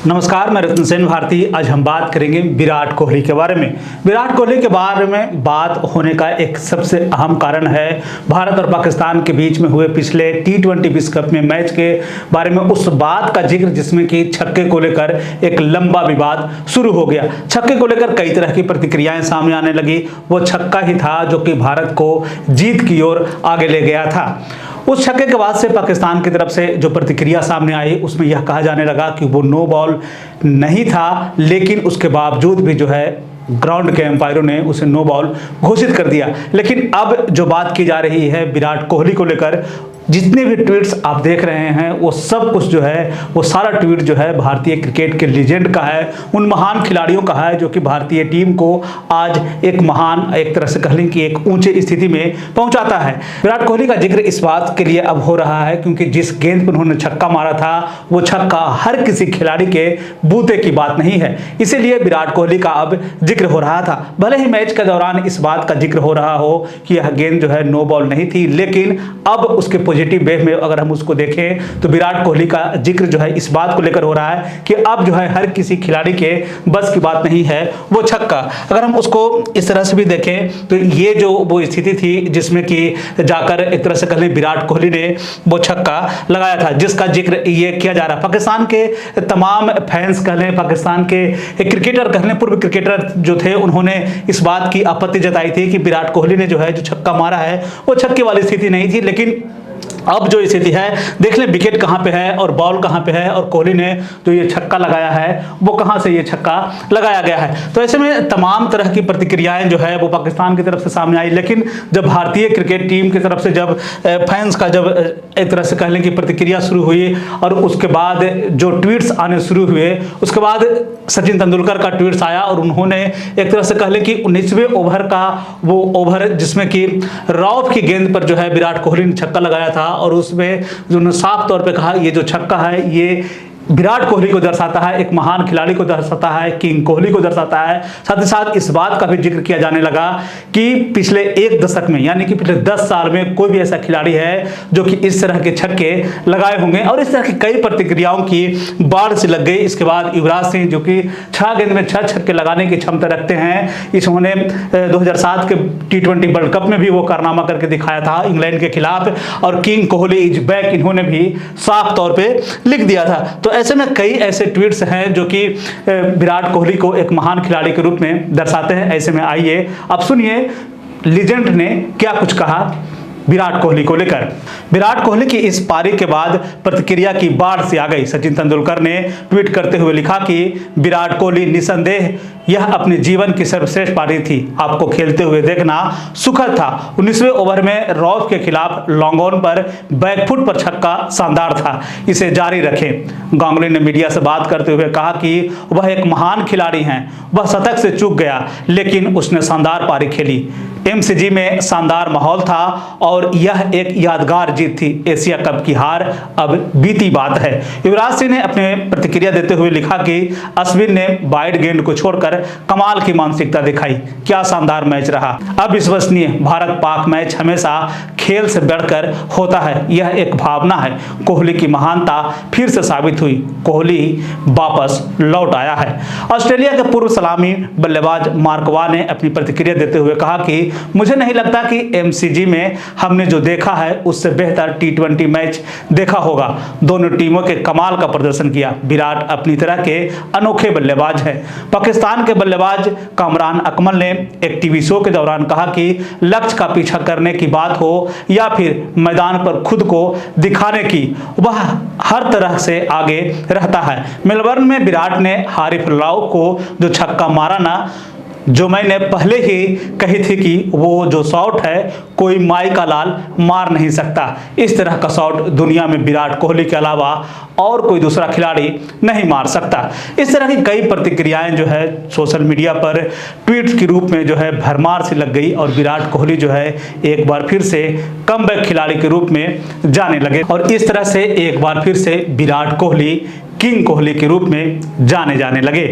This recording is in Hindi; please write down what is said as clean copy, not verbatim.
नमस्कार, मैं रतन सेन भारती। आज हम बात करेंगे विराट कोहली के बारे में। विराट कोहली के बारे में बात होने का एक सबसे अहम कारण है भारत और पाकिस्तान के बीच में हुए पिछले T20 विश्व कप में मैच के बारे में उस बात का जिक्र जिसमें कि छक्के को लेकर एक लंबा विवाद शुरू हो गया। छक्के को लेकर कई तरह की प्रतिक्रियाएं सामने आने लगी। वो छक्का ही था जो कि भारत को जीत की ओर आगे ले गया था। उस छक्के के बाद से पाकिस्तान की तरफ से जो प्रतिक्रिया सामने आई उसमें यह कहा जाने लगा कि वो नो बॉल नहीं था, लेकिन उसके बावजूद भी जो है ग्राउंड के एम्पायरों ने उसे नो बॉल घोषित कर दिया। लेकिन अब जो बात की जा रही है विराट कोहली को लेकर, जितने भी ट्वीट्स आप देख रहे हैं वो सब कुछ जो है वो सारा ट्वीट जो है भारतीय क्रिकेट के लीजेंड का है, उन महान खिलाड़ियों का है जो कि भारतीय टीम को आज एक महान, एक तरह से कह लें कि एक ऊंचे स्थिति में पहुंचाता है। विराट कोहली का जिक्र इस बात के लिए अब हो रहा है क्योंकि जिस गेंद पर उन्होंने छक्का मारा था वो छक्का हर किसी खिलाड़ी के बूते की बात नहीं है, इसीलिए विराट कोहली का अब जिक्र हो रहा था। भले ही मैच के दौरान इस बात का जिक्र हो रहा हो कि यह गेंद जो है नो बॉल नहीं थी, लेकिन अब उसके पॉजिटिव वे में अगर हम उसको देखें तो विराट कोहली का जिक्र जो है इस बात को लेकर हो रहा है कि अब जो है हर किसी खिलाड़ी के बस की बात नहीं है वो छक्का। अगर हम उसको इस तरह से भी देखें तो ये जो वो स्थिति थी जिसमें कि जाकर एक तरह से कह लें विराट कोहली ने वो छक्का लगाया था, जिसका जिक्र ये किया जा रहा है। पाकिस्तान के तमाम फैंस कह लें, पाकिस्तान के क्रिकेटर कह लें, पूर्व क्रिकेटर जो थे उन्होंने इस बात की आपत्ति जताई थी कि विराट कोहली ने जो है जो छक्का मारा है वो छक्के वाली स्थिति नहीं थी। लेकिन अब जो स्थिति है देख लें विकेट कहां पे है और बॉल कहां पे है और कोहली ने जो ये छक्का लगाया है वो कहां से ये छक्का लगाया गया है। तो ऐसे में तमाम तरह की प्रतिक्रियाएं जो है वो पाकिस्तान की तरफ से सामने आई। लेकिन जब भारतीय क्रिकेट टीम की तरफ से जब फैंस का जब एक तरह से कह लें कि प्रतिक्रिया शुरू हुई और उसके बाद जो ट्वीट्स आने शुरू हुए, उसके बाद सचिन तेंदुलकर का ट्वीट्स आया और उन्होंने एक तरह से कह लें कि 19वें ओवर का वो ओवर जिसमें कि रॉफ की गेंद पर जो है विराट कोहली ने छक्का लगाया था और उसमें उन्होंने साफ तौर पे कहा ये जो छक्का है ये विराट कोहली को दर्शाता है, एक महान खिलाड़ी को दर्शाता है, किंग कोहली को दर्शाता है। साथ ही साथ इस बात का भी जिक्र किया जाने लगा कि पिछले एक दशक में यानी कि पिछले 10 साल में कोई भी ऐसा खिलाड़ी है जो कि इस तरह के छक्के लगाए होंगे और इस तरह की कई प्रतिक्रियाओं की बाढ़ से लग गई। इसके बाद युवराज सिंह जो कि 6 गेंद में 6 छक्के लगाने की क्षमता रखते हैं, इन्होंने 2007 के T20 वर्ल्ड कप में भी वो कारनामा करके दिखाया था इंग्लैंड के खिलाफ, और किंग कोहली इज बैक इन्होंने भी साफ तौर पर लिख दिया था। तो ऐसे में कई ऐसे ट्वीट्स हैं जो कि विराट कोहली को एक महान खिलाड़ी के रूप में दर्शाते हैं। ऐसे में आइए अब सुनिए लीजेंड ने क्या कुछ कहा विराट कोहली को लेकर। विराट कोहली की इस पारी के बाद प्रतिक्रिया की बाढ़ से आ गई। सचिन तेंदुलकर ने ट्वीट करते हुए लिखा कि विराट कोहली निसंदेह यह अपने जीवन की सर्वश्रेष्ठ पारी थी, आपको खेलते हुए देखना सुखद था। 19वें ओवर में रॉफ के खिलाफ लॉन्ग ऑन पर बैकफुट पर छक्का शानदार था, इसे जारी रखें। गांगुली ने मीडिया से बात करते हुए कहा कि वह एक महान खिलाड़ी हैं, वह शतक से चूक गया लेकिन उसने शानदार पारी खेली। MCG में शानदार माहौल था और यह एक यादगार जीत थी। एशिया कप की हार अब बीती बात है। युवराज सिंह ने अपने प्रतिक्रिया देते हुए लिखा कि अश्विन ने वाइड गेंद को छोड़कर कमाल की मानसिकता दिखाई, क्या शानदार मैच रहा। अविश्वसनीय भारत पाक मैच हमेशा खेल से बढ़कर होता है, यह एक भावना है। कोहली की महानता फिर से साबित हुई, कोहली वापस लौट आया है। ऑस्ट्रेलिया के पूर्व सलामी बल्लेबाज मार्क वाह ने अपनी प्रतिक्रिया देते हुए कहा कि मुझे नहीं लगता कि MCG में हमने जो देखा है उससे बेहतर T20 मैच देखा होगा। दोनों टीमों के कमाल का प्रदर्शन किया। विराट अपनी तरह के अनोखे बल्लेबाज हैं। पाकिस्तान के बल्लेबाज कामरान अकमल ने एक टीवी शो के दौरान कहा कि लक्ष्य का पीछा करने की बात हो या फिर मैदान पर खुद को दिखाने की, वह हर तरह से आगे रहता है। मेलबर्न में विराट ने हारिफ राव को जो छक्का मारा ना, जो मैंने पहले ही कही थी कि वो जो शॉट है कोई माई का लाल मार नहीं सकता, इस तरह का शॉट दुनिया में विराट कोहली के अलावा और कोई दूसरा खिलाड़ी नहीं मार सकता। इस तरह की कई प्रतिक्रियाएं जो है सोशल मीडिया पर ट्वीट्स के रूप में जो है भरमार से लग गई और विराट कोहली जो है एक बार फिर से कमबैक खिलाड़ी के रूप में जाने लगे और इस तरह से एक बार फिर से विराट कोहली किंग कोहली के रूप में जाने लगे।